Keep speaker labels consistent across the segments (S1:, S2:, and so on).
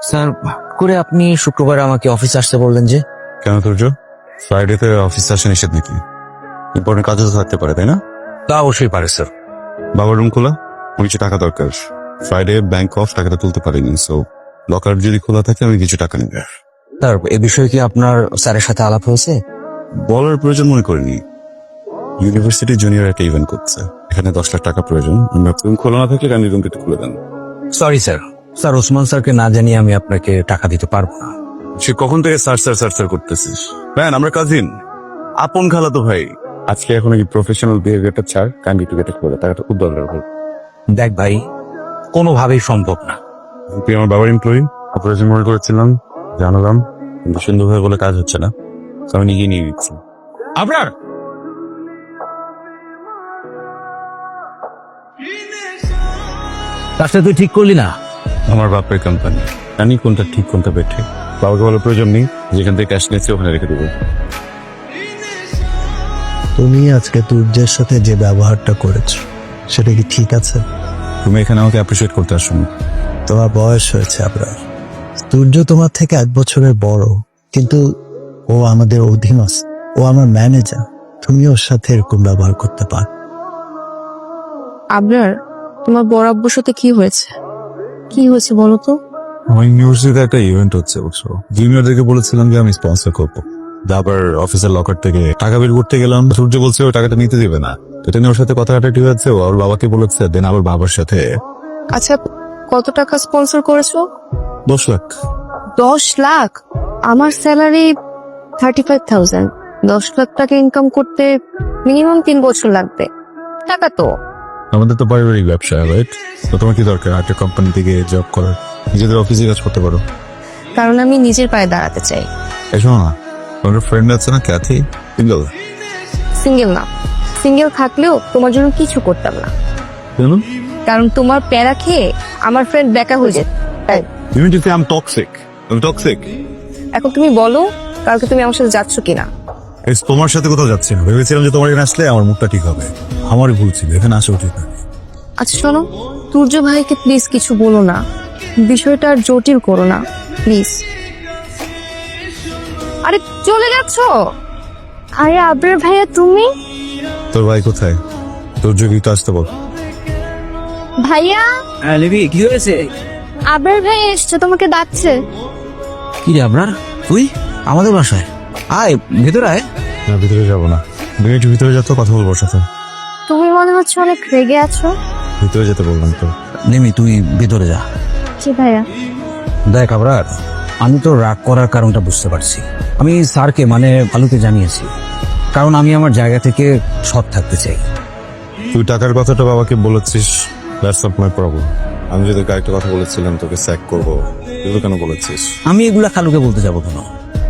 S1: Sir, করে আপনি শুক্রবার আমাকে অফিস আসতে বললেন যে?
S2: কেন তুর্য, ফ্রাইডেতে অফিস আসে নিষেধ নাকি? ইম্পর্টেন্ট কাজও তো থাকতে পারে, তাই না?
S1: তা অবশ্যই পারে স্যার।
S2: বাবার রুম খোলা, আমার কিছু টাকা দরকার। ফ্রাইডে ব্যাংক অফ, টাকাটা তুলতে পারিনি, সো লকার যদি খোলা থাকে আমি কিছু টাকা নিবে।
S1: স্যার, এ বিষয়ে কি আপনার স্যারের সাথে আলাপ হয়েছে?
S2: বলার প্রয়োজন মনে করিনি। ইউনিভার্সিটি জুনিয়র একটা ইভেন্ট করছে, এখানে 10 লাখ টাকা প্রয়োজন। রুম খোলা না থাকলে কান্দি রুমটা একটু খুলে দেন।
S1: সরি স্যার, স্যার ওসমান স্যারকে না জানিয়ে আমি আপনাকে টাকা দিতে পারবো না।
S2: সে কখন থেকে সার করতেছিস? ম্যান, আমরা কাজিন, আপন খালাতো ভাই। আজকে এখন এই প্রফেশনাল বিহেভিয়ারটা ছাড়, কান্দি টু গেটে খুলে টাকাটা খুব দরকার ভাই।
S1: দেখ ভাই, কোনোভাবেই সম্ভব না।
S2: তুই আমার বাবার এমপ্লয়ি, অপারেশন মনে করেছিলাম, জানালাম, কিন্তু সুন্দরভাবে বলে কাজ হচ্ছে না, তো আমি নিজেই নিয়ে দিচ্ছি।
S1: আপনার কাজটা তুই ঠিক করলি না।
S2: আমার বাপের কোম্পানি, জানি কোনটা ঠিক কোনটা বেঠে। বাবাকে বলার প্রয়োজন নেই, যেখান থেকে ক্যাশ নিয়েছি ওখানে রেখে দেবো।
S3: তুমি আজকে তুর্যের সাথে যে ব্যবহারটা করেছো সেটা কি ঠিক আছে?
S2: তুমি এখানে আমাকে অ্যাপ্রিসিয়েট করতে আসো না।
S3: তোমার বয়স হয়েছে আপনার। তুর্য তোমার থেকে 1 বছরের বড়, কিন্তু ও আমাদের অধীনস্থ, ও আমার ম্যানেজার। তুমি ওর সাথে এরকম ব্যবহার করতে পারো?
S4: আবরার, তোমার বড় আব্বুর সাথে কি হয়েছে? কি হয়েছে বলো তো?
S2: আমার ইউনিভার্সিটিতে একটা ইভেন্ট হচ্ছে, বুঝছো? জুনিয়রদেরকে বলেছিলাম যে আমি স্পন্সর করবো। আবার অফিসের লকার থেকে টাকা বের করতে গেলাম, সূর্য বলছে ও টাকাটা নিতে দিবে না। এটা নিয়ে ওর সাথে কথা কাটাকাটি হয়েছে, ওর বাবাকে বলেছে, দেন আবার বাবার সাথে।
S4: আচ্ছা, কত টাকা স্পন্সর করেছো?
S2: 10 লাখ।
S4: 10 লাখ? আমার স্যালারি 35,000। 10 লাখ টাকা ইনকাম করতে মিনিমাম 3 বছর লাগবে। টাকা তো।
S2: আমাদের তো পারিবারিক ব্যবসা, রাইট? তো তোমার কি দরকার একটা কোম্পানি থেকে জব করার? নিজেদের অফিসে কাজ করতে পারো।
S4: কারণ আমি নিজের পায়ে দাঁড়াতে চাই।
S2: এসো না, তোমার ফ্রেন্ড আছে না, ক্যাথি? সিঙ্গেল?
S4: সিঙ্গেল না, সিঙ্গেল থাকলেও তোমার জন্য কিছু করতাম না।
S2: কেন?
S4: কারণ তোমার প্যারা খেয়ে আমার ফ্রেন্ড বেকা হয়ে যেত। তাই।
S2: তুমি যদি আমি টক্সিক, আমি টক্সিক।
S4: এখন তুমি বলো, কালকে তুমি আমার সাথে যাচ্ছ কিনা?
S2: তোমার সাথে কোথাও যাচ্ছি না, ভেবেছিলাম যে তোমার এখানে আসলে আমার মুখটা ঠিক হবে। আমারই ভুল ছিল, এখানে আসা উচিত না।
S4: আচ্ছা শোনো, তুর্য ভাইকে প্লিজ কিছু বলো না, বিষয়টা আর জটিল করো না প্লিজ। আরে চলে যাচ্ছ? আরে আবরার ভাইয়া তুমি?
S2: তোর ভাই কোথায়? তোর যোগী তো আসতে বল।
S4: ভাইয়া,
S1: লিবি, কি হয়েছে?
S4: আবরার ভাই এসছে, তোমাকে ডাকছে।
S1: কি রে আপনার, তুই আমাদের বাসায় আয়, ভেতরে আয়।
S2: না, ভিতরে যাবো না। তুমি একটু ভিতরে যাতো, কথা বলবো ওর সাথে।
S4: তুমি মনে হচ্ছে অনেক রেগে আছো।
S2: ভিতরে যেতে বললাম তো।
S1: নিমি, তুই ভেতরে যা।
S4: জি ভাইয়া।
S1: দেখ আবরার, আমি তো রাগ করার কারণটা বুঝতে পারছি। আমি স্যারকে মানে ভালুকে জানিয়েছি, কারণ আমি আমার জায়গা থেকে সৎ থাকতে চাই।
S2: তুই টাকার কথাটা বাবাকে বলেছিস, দ্যাটস নট মাই প্রবলেম। আমি যদি আরেকটা কথা বলেছিলাম তোকে স্যাক করবো, এগুলো কেন বলেছিস?
S1: আমি এগুলা খালুকে বলতে যাবো কেন?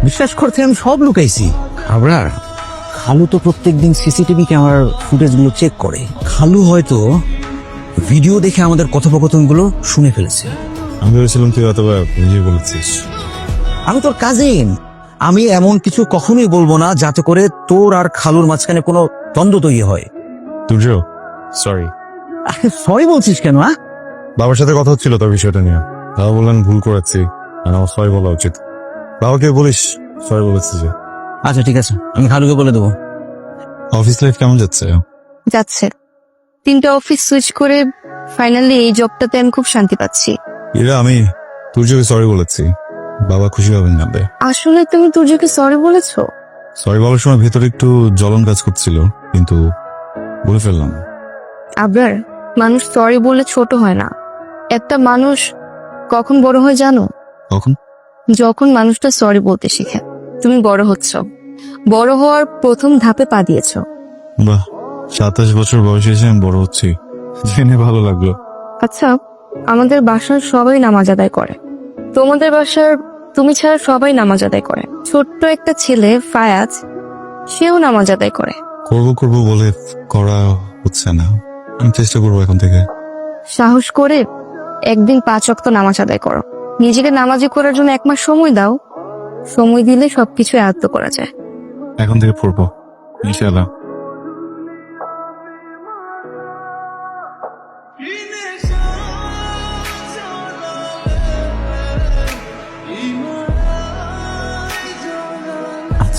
S1: বিশ্বাস করতে আমি সব লুকাইছি। আবরার, খালু তো প্রত্যেকদিন সিসিটিভি ক্যামেরার ফুটেজ গুলো চেক করে। খালু হয়তো ভিডিও দেখে আমাদের কথোপকথন গুলো শুনে ফেলেছে।
S2: আমি ভেবেছিলাম তুই হয়তো নিজে বলেছিস।
S1: আমি তোর কাজিন, আমি এমন কিছু কখনোই বলবো না যাতে করে তোর আর খালুর মাঝখানে কোনো দ্বন্দ্ব তৈরি হয়।
S2: তুর্য, সরি।
S1: সরি বলছিস কেন?
S2: বাবার সাথে কথা হচ্ছিল তোর বিষয়টা নিয়ে। বাবা বললেন ভুল করেছি, আর আমার সরি বলা উচিত। বাবাকে বলিস সরি বলেছি যে।
S1: আচ্ছা ঠিক আছে, আমি খালুকে বলে দেবো।
S2: অফিস লাইফ কেমন যাচ্ছে?
S4: যাচ্ছে। 3টা অফিস সুইচ করে ফাইনালি এই জবটাতে আমি খুব শান্তি পাচ্ছি।
S2: এরা আমি তুর্যকে সরি বলেছি, বাবা খুশি হবেন জানবে।
S4: আসলে তুমি তুর্যকে সরি বলেছো?
S2: সরি বলার সময় ভেতরে একটু জ্বলন কাজ করছিল, কিন্তু বলে ফেললাম।
S4: আবরার, মানুষ সরি বলে ছোট হয় না। একটা মানুষ কখন বড় হয় জানো?
S2: কখন?
S4: যখন মানুষটা সরি বলতে শিখে। তুমি বড় হচ্ছ, বড় হওয়ার প্রথম ধাপে পা দিয়েছো।
S2: বাহ, 27 বছর বয়সে এসে আমি বড় হচ্ছি, জেনে ভালো লাগলো।
S4: আচ্ছা, আমাদের বাসার সবাই নামাজ আদায় করে। তোমাদের বাসার তুমি ছাড়া সবাই নামাজ আদায় করে। ছোট্ট একটা ছেলে ফায়াজ, সেও নামাজ আদায় করে।
S2: করবো বলে করা হচ্ছে না, আমি চেষ্টা করবো এখন থেকে।
S4: সাহস করে একদিন 5 ওয়াক্ত নামাজ আদায় করো। নিজেকে নামাজি করার জন্য 1 মাস সময় দাও। সময় দিলে সবকিছু আয়ত্ত করা যায়।
S2: এখন থেকে পড়বো ইনশাআল্লাহ।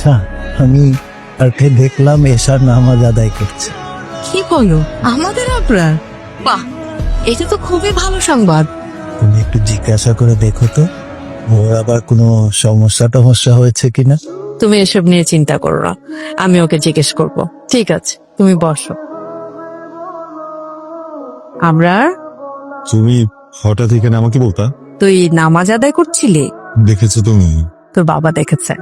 S3: আচ্ছা, আমি তাকে দেখলাম এশার নামাজ আদায় করছে।
S5: কি বলো আমাদের আপনার? বাহ, এটা তো খুবই ভালো সংবাদ।
S3: তুমি একটু জিজ্ঞাসা করে দেখো তো ওর আবার কোনো সমস্যা হয়েছে কিনা।
S5: তুমি এসব নিয়ে চিন্তা করো না, আমি ওকে জিজ্ঞেস করব। ঠিক আছে, তুমি বসো। আমরা
S2: তুমি হঠাৎ এখানে আমাকে বলতা?
S5: তুই নামাজ আদায় করছিলি,
S2: দেখেছো তুমি?
S5: তোর বাবা দেখেছে।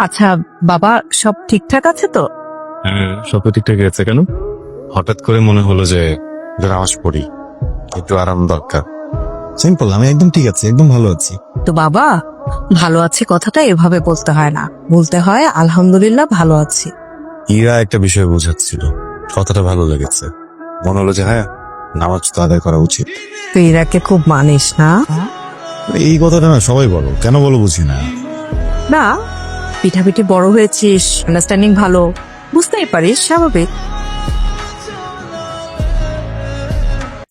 S5: আচ্ছা বাবা, সব ঠিকঠাক আছে তো?
S2: হ্যাঁ, সব তো ঠিকঠাক আছে। কেন হঠাৎ করে মনে হলো যে নামাজ পড়ি, একটু আরাম দরকার? সিম্পল, আমি একদম ঠিক আছি, একদম ভালো আছি।
S5: তো বাবা, ভালো আছি কথাটা এভাবে বলতে হয় না, বলতে হয় আলহামদুলিল্লাহ ভালো আছি।
S2: ইরা একটা বিষয় বোঝাচ্ছিল, কথাটা ভালো লেগেছে। মনে হলো যে হ্যাঁ, নামাজ তো আদায় করা উচিত।
S5: তুই ইরাকে খুব মানিস না?
S2: এই কথাটা না সবাই বলো, কেন বলো বুঝি না।
S5: না, পিঠাপিঠি বড় হয়েছিস, আন্ডারস্ট্যান্ডিং ভালো, বুঝতেই পারিস, স্বাভাবিক।